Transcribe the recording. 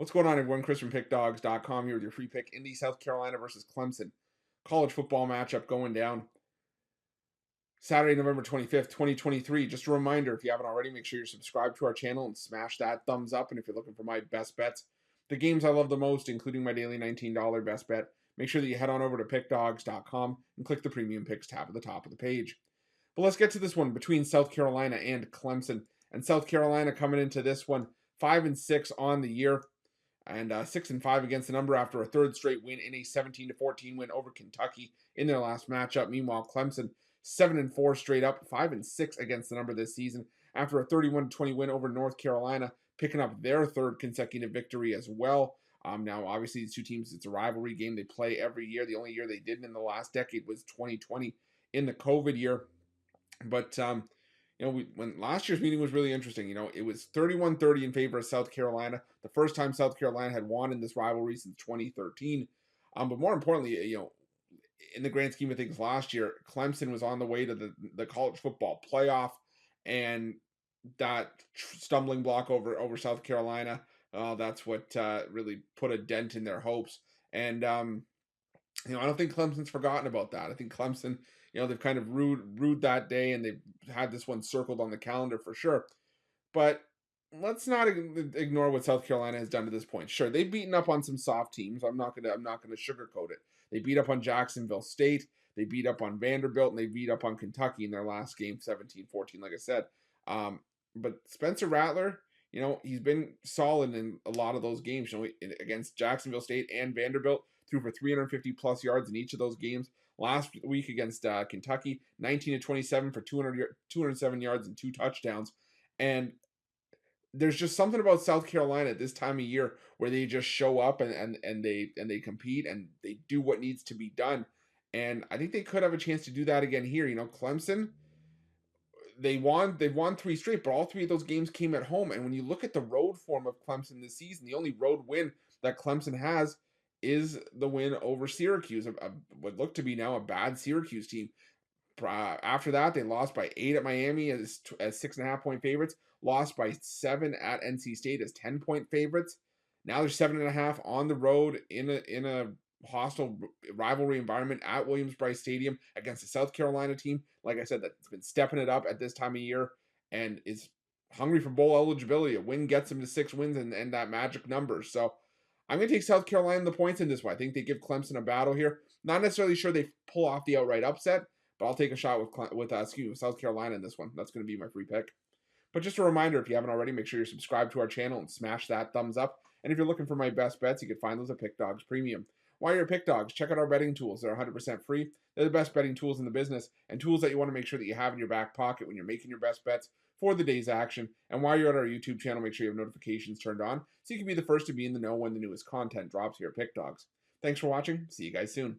What's going on, everyone? Chris from Pickdawgz.com here with your free pick. Indy, South Carolina versus Clemson. College football matchup going down Saturday, November 25th, 2023. Just a reminder, if you haven't already, make sure you're subscribed to our channel and smash that thumbs up. And if you're looking for my best bets, the games I love the most, including my daily $19 best bet, make sure that you head on over to Pickdawgz.com and click the Premium Picks tab at the top of the page. But let's get to this one between South Carolina and Clemson. And South Carolina coming into this one 5-6 on the year, and 6-5 against the number after a third straight win in a 17-14 win over Kentucky in their last matchup. Meanwhile, Clemson 7-4 straight up, 5-6 against the number this season after a 31-20 win over North Carolina, picking up their third consecutive victory as well. Now, obviously, these two teams, it's a rivalry game. They play every year. The only year they didn't in the last decade was 2020 in the COVID year. But when last year's meeting was really interesting. It was 31-30 in favor of South Carolina. The first time South Carolina had won in this rivalry since 2013. But more importantly, in the grand scheme of things last year, Clemson was on the way to the college football playoff, and that stumbling block over South Carolina, that's what really put a dent in their hopes. And I don't think Clemson's forgotten about that. I think Clemson, they've kind of rued that day, and they've had this one circled on the calendar for sure. But let's not ignore what South Carolina has done to this point. Sure, they've beaten up on some soft teams. I'm not gonna sugarcoat it. They beat up on Jacksonville State. They beat up on Vanderbilt, and they beat up on Kentucky in their last game, 17-14, like I said. But Spencer Rattler, he's been solid in a lot of those games. Against Jacksonville State and Vanderbilt, threw for 350 plus yards in each of those games. Last week against Kentucky, 19-27 for 207 yards and 2 touchdowns. And there's just something about South Carolina at this time of year where they just show up and they compete and they do what needs to be done. And I think they could have a chance to do that again here. Clemson, they've won 3 straight, but all 3 of those games came at home. And when you look at the road form of Clemson this season, the only road win that Clemson has is the win over Syracuse, what looked to be now a bad Syracuse team. After that, they lost by 8 at Miami as 6.5-point favorites, lost by 7 at NC State as 10-point favorites. Now they're 7.5 on the road in a hostile rivalry environment at Williams-Brice Stadium against a South Carolina team, like I said, that's been stepping it up at this time of year and is hungry for bowl eligibility. A win gets them to 6 wins and that magic number. So I'm going to take South Carolina the points in this one. I think they give Clemson a battle here. Not necessarily sure they pull off the outright upset, but I'll take a shot with South Carolina in this one. That's going to be my free pick. But just a reminder, if you haven't already, make sure you're subscribed to our channel and smash that thumbs up. And if you're looking for my best bets, you can find those at Pickdawgz Premium. While you're at Pickdawgz, check out our betting tools. They're 100% free. They're the best betting tools in the business and tools that you want to make sure that you have in your back pocket when you're making your best bets for the day's action. And while you're at our YouTube channel, make sure you have notifications turned on so you can be the first to be in the know when the newest content drops here at Pickdawgz. Thanks for watching. See you guys soon.